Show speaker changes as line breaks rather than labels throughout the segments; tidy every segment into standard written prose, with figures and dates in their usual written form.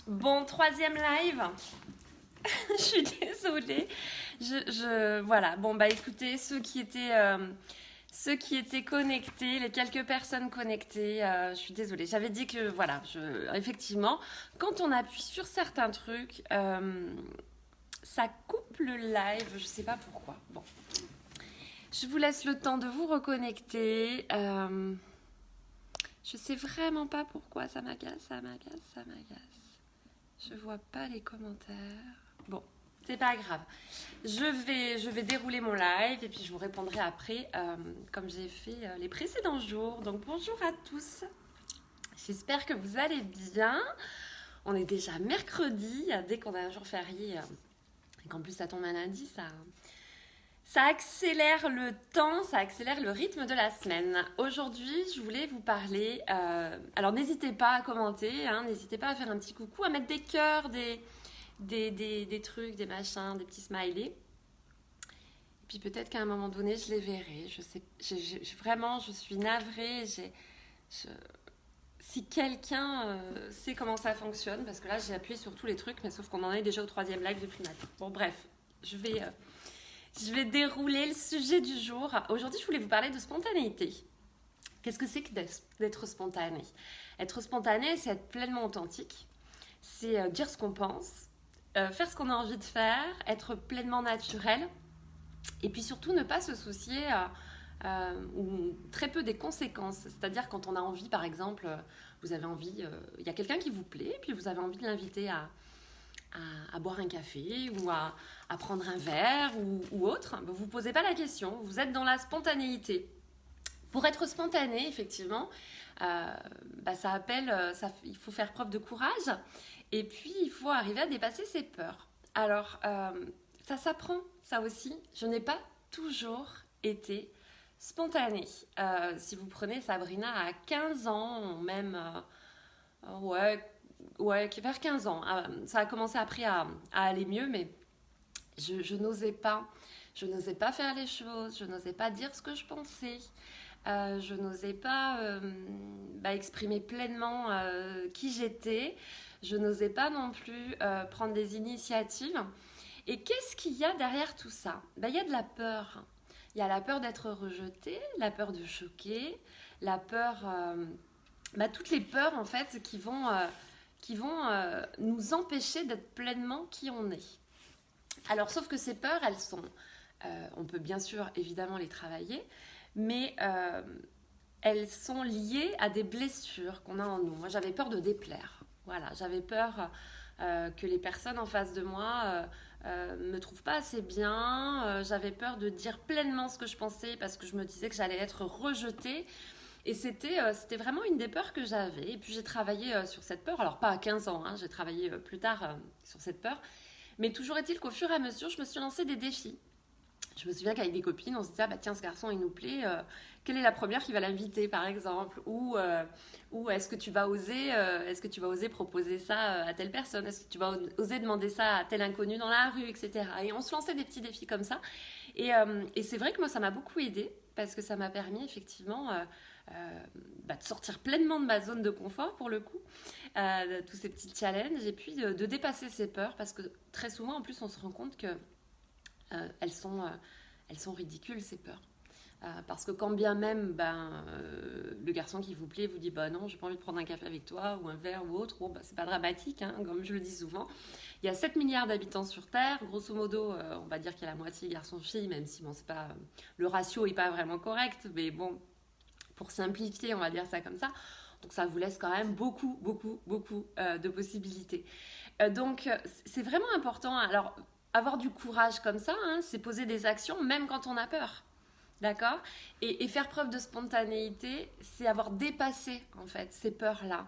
Bon, troisième live. Je suis désolée. Voilà. Bon, bah écoutez, ceux qui étaient connectés, les quelques personnes connectées, je suis désolée. J'avais dit que, voilà, effectivement, quand on appuie sur certains trucs, ça coupe le live. Je sais pas pourquoi. Bon, je vous laisse le temps de vous reconnecter. Je sais vraiment pas pourquoi ça m'agace, ça m'agace, ça m'agace. Je vois pas les commentaires. Bon, c'est pas grave. Je vais dérouler mon live et puis je vous répondrai après, comme j'ai fait les précédents jours. Donc bonjour à tous. J'espère que vous allez bien. On est déjà mercredi. Dès qu'on a un jour férié et qu'en plus ça tombe un lundi, ça accélère le temps, ça accélère le rythme de la semaine. Aujourd'hui, je voulais vous parler. Alors, n'hésitez pas à commenter, hein, n'hésitez pas à faire un petit coucou, à mettre des cœurs, des trucs, des machins, des petits smileys. Et puis peut-être qu'à un moment donné, je les verrai. Je sais, vraiment, je suis navrée. Je- si quelqu'un sait comment ça fonctionne, parce que là, j'ai appuyé sur tous les trucs, mais sauf qu'on en est déjà au troisième live du primature. Bon, bref, je vais dérouler le sujet du jour. Aujourd'hui, je voulais vous parler de spontanéité. Qu'est-ce que c'est que d'être spontané? Être spontané, c'est être pleinement authentique. C'est dire ce qu'on pense, faire ce qu'on a envie de faire, être pleinement naturel. Et puis surtout, ne pas se soucier ou très peu des conséquences. C'est-à-dire quand on a envie, par exemple, vous avez envie, il y a quelqu'un qui vous plaît, puis vous avez envie de l'inviter à boire un café ou à prendre un verre ou autre, vous ne vous posez pas la question, vous êtes dans la spontanéité. Pour être spontané, effectivement, ça appelle, il faut faire preuve de courage et puis il faut arriver à dépasser ses peurs. Alors, ça s'apprend, ça aussi. Je n'ai pas toujours été spontanée. Si vous prenez Sabrina à 15 ans, même, ouais, ouais, vers 15 ans. Ça a commencé après à aller mieux, mais je n'osais pas. Je n'osais pas faire les choses, je n'osais pas dire ce que je pensais, je n'osais pas exprimer pleinement qui j'étais, je n'osais pas non plus prendre des initiatives. Et qu'est-ce qu'il y a derrière tout ça? Il y a de la peur. Il y a la peur d'être rejeté, la peur de choquer, la peur, toutes les peurs en fait qui vont nous empêcher d'être pleinement qui on est. Alors, sauf que ces peurs, on peut bien sûr évidemment les travailler, mais elles sont liées à des blessures qu'on a en nous. Moi, j'avais peur de déplaire. Voilà, j'avais peur que les personnes en face de moi me trouvent pas assez bien. J'avais peur de dire pleinement ce que je pensais parce que je me disais que j'allais être rejetée. Et c'était vraiment une des peurs que j'avais. Et puis j'ai travaillé sur cette peur. Alors pas à 15 ans, hein, j'ai travaillé plus tard sur cette peur. Mais toujours est-il qu'au fur et à mesure, je me suis lancé des défis. Je me souviens qu'avec des copines, on se disait, tiens, ce garçon, il nous plaît. Quelle est la première qui va l'inviter, par exemple? Ou est-ce que tu vas oser proposer ça à telle personne? Est-ce que tu vas oser demander ça à tel inconnu dans la rue, etc. Et on se lançait des petits défis comme ça. Et c'est vrai que moi, ça m'a beaucoup aidé parce que ça m'a permis effectivement de sortir pleinement de ma zone de confort pour le coup, tous ces petits challenges et puis de dépasser ses peurs parce que très souvent en plus on se rend compte que elles sont ridicules ces peurs. Parce que quand bien même le garçon qui vous plaît vous dit bah non j'ai pas envie de prendre un café avec toi ou un verre ou autre, bon, c'est pas dramatique hein, comme je le dis souvent. Il y a 7 milliards d'habitants sur Terre, grosso modo on va dire qu'il y a la moitié garçons-filles, même si bon, c'est pas, le ratio est pas vraiment correct, mais bon pour simplifier on va dire ça comme ça. Donc ça vous laisse quand même beaucoup de possibilités. Donc c'est vraiment important. Alors avoir du courage comme ça, hein, c'est poser des actions même quand on a peur. D'accord, et faire preuve de spontanéité, c'est avoir dépassé en fait ces peurs-là.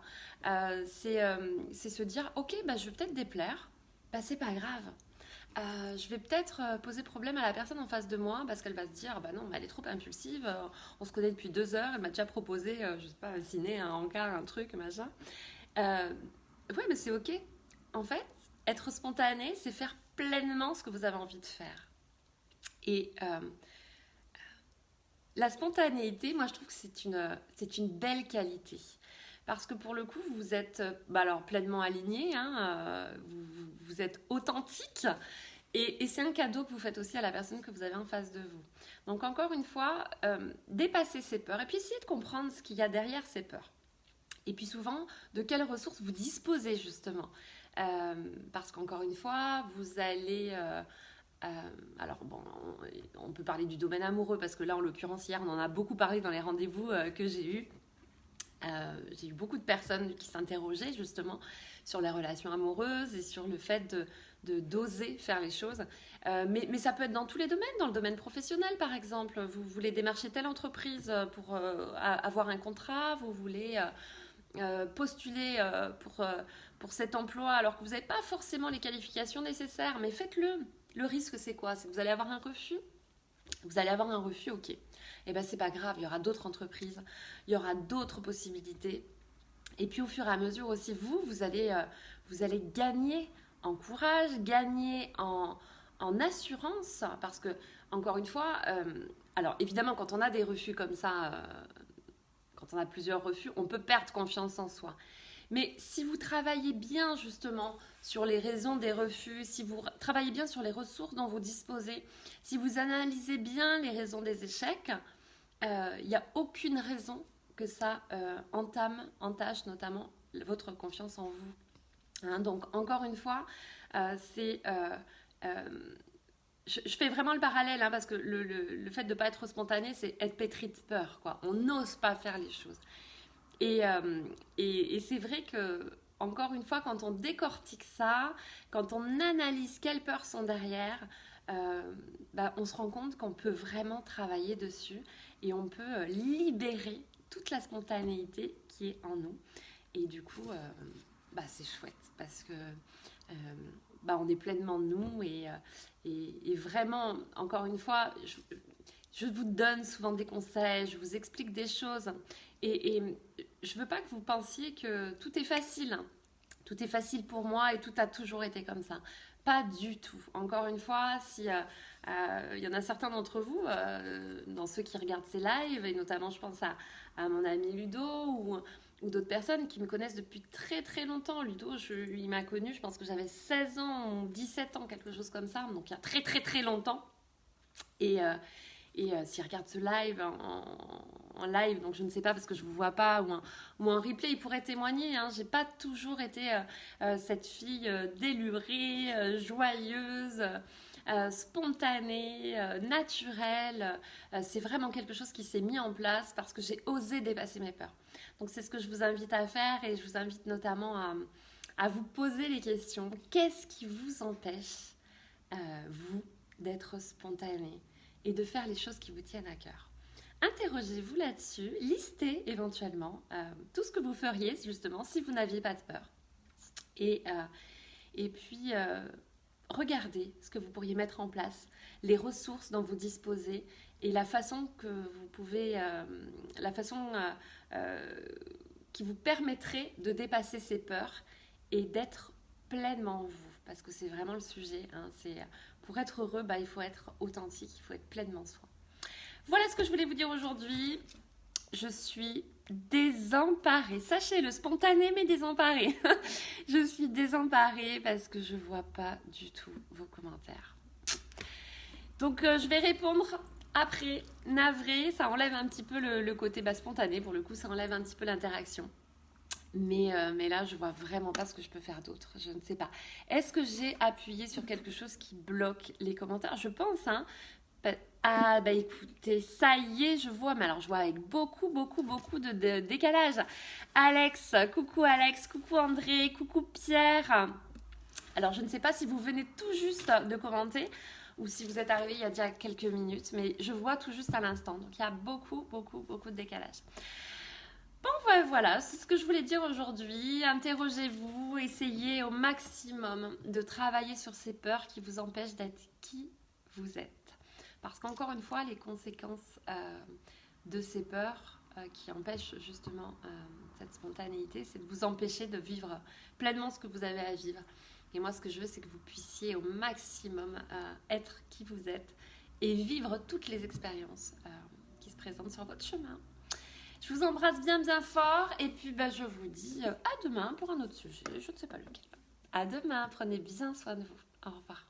C'est se dire, ok, je vais peut-être déplaire, c'est pas grave. Je vais peut-être poser problème à la personne en face de moi parce qu'elle va se dire, bah non, elle est trop impulsive, on se connaît depuis 2 heures, elle m'a déjà proposé, je sais pas, un ciné, un encart, un truc, machin. Euh, ouais, mais c'est ok. En fait, être spontané, c'est faire pleinement ce que vous avez envie de faire. Et la spontanéité, moi je trouve que c'est une belle qualité. parce que pour le coup, vous êtes alors pleinement aligné, hein, vous êtes authentique. Et c'est un cadeau que vous faites aussi à la personne que vous avez en face de vous. Donc encore une fois, dépassez ces peurs et puis essayez de comprendre ce qu'il y a derrière ces peurs. Et puis souvent, de quelles ressources vous disposez justement. Parce qu'encore une fois, vous allez... alors bon, on peut parler du domaine amoureux parce que là, en l'occurrence, hier, on en a beaucoup parlé dans les rendez-vous que j'ai eus. J'ai eu beaucoup de personnes qui s'interrogeaient justement sur les relations amoureuses et sur le fait d'oser faire les choses. Mais ça peut être dans tous les domaines, dans le domaine professionnel par exemple. Vous voulez démarcher telle entreprise pour avoir un contrat, vous voulez postuler pour cet emploi alors que vous n'avez pas forcément les qualifications nécessaires, mais faites-le. Le risque c'est quoi? C'est que vous allez avoir un refus. Vous allez avoir un refus, ok. Eh bien, c'est pas grave, il y aura d'autres entreprises, il y aura d'autres possibilités. Et puis, au fur et à mesure aussi, vous allez gagner en courage, gagner en assurance. Parce que, encore une fois, alors évidemment, quand on a des refus comme ça, quand on a plusieurs refus, on peut perdre confiance en soi. Mais si vous travaillez bien justement sur les raisons des refus, si vous travaillez bien sur les ressources dont vous disposez, si vous analysez bien les raisons des échecs, il n'y a aucune raison que ça entache notamment votre confiance en vous. Hein, donc encore une fois, je fais vraiment le parallèle hein, parce que le fait de ne pas être spontané, c'est être pétri de peur, quoi. On n'ose pas faire les choses. Et c'est vrai que, encore une fois, quand on décortique ça, quand on analyse quelles peurs sont derrière, on se rend compte qu'on peut vraiment travailler dessus et on peut libérer toute la spontanéité qui est en nous. Et du coup, c'est chouette parce que on est pleinement nous et vraiment, encore une fois, je vous donne souvent des conseils, je vous explique des choses et je veux pas que vous pensiez que tout est facile. Tout est facile pour moi et tout a toujours été comme ça. Pas du tout. Encore une fois, si il y en a certains d'entre vous, dans ceux qui regardent ces lives, et notamment je pense à mon ami Ludo ou d'autres personnes qui me connaissent depuis très très longtemps. Ludo, il m'a connue, je pense que j'avais 16 ans ou 17 ans, quelque chose comme ça, donc il y a très très très longtemps. Et s'il regarde ce live en live, donc je ne sais pas parce que je ne vous vois pas, ou en replay, il pourrait témoigner. Hein, j'ai pas toujours été cette fille délurée, joyeuse, spontanée, naturelle. C'est vraiment quelque chose qui s'est mis en place parce que j'ai osé dépasser mes peurs. Donc c'est ce que je vous invite à faire et je vous invite notamment à vous poser les questions. Qu'est-ce qui vous empêche, vous, d'être spontané et de faire les choses qui vous tiennent à cœur? Interrogez-vous là-dessus, listez éventuellement tout ce que vous feriez justement si vous n'aviez pas de peur. Et puis, regardez ce que vous pourriez mettre en place, les ressources dont vous disposez et la façon que vous pouvez, qui vous permettrait de dépasser ces peurs et d'être pleinement vous. Parce que c'est vraiment le sujet. Hein, pour être heureux, il faut être authentique, il faut être pleinement soi. Voilà ce que je voulais vous dire aujourd'hui. Je suis désemparée. Sachez-le, spontanée mais désemparée. Je suis désemparée parce que je ne vois pas du tout vos commentaires. Donc je vais répondre après. Navré, ça enlève un petit peu le côté spontané. Pour le coup, ça enlève un petit peu l'interaction. Mais là, je vois vraiment pas ce que je peux faire d'autre. Je ne sais pas. Est-ce que j'ai appuyé sur quelque chose qui bloque les commentaires? Je pense, hein. Écoutez, ça y est, je vois. Mais alors, je vois avec beaucoup de décalage. Alex, coucou André, coucou Pierre. Alors, je ne sais pas si vous venez tout juste de commenter ou si vous êtes arrivé il y a déjà quelques minutes, mais je vois tout juste à l'instant. Donc, il y a beaucoup de décalage. Bon, voilà, c'est ce que je voulais dire aujourd'hui. Interrogez-vous, essayez au maximum de travailler sur ces peurs qui vous empêchent d'être qui vous êtes. Parce qu'encore une fois, les conséquences de ces peurs qui empêchent justement cette spontanéité, c'est de vous empêcher de vivre pleinement ce que vous avez à vivre. Et moi, ce que je veux, c'est que vous puissiez au maximum être qui vous êtes et vivre toutes les expériences qui se présentent sur votre chemin. Je vous embrasse bien bien fort et puis bah, je vous dis à demain pour un autre sujet. Je ne sais pas lequel. À demain, prenez bien soin de vous. Au revoir.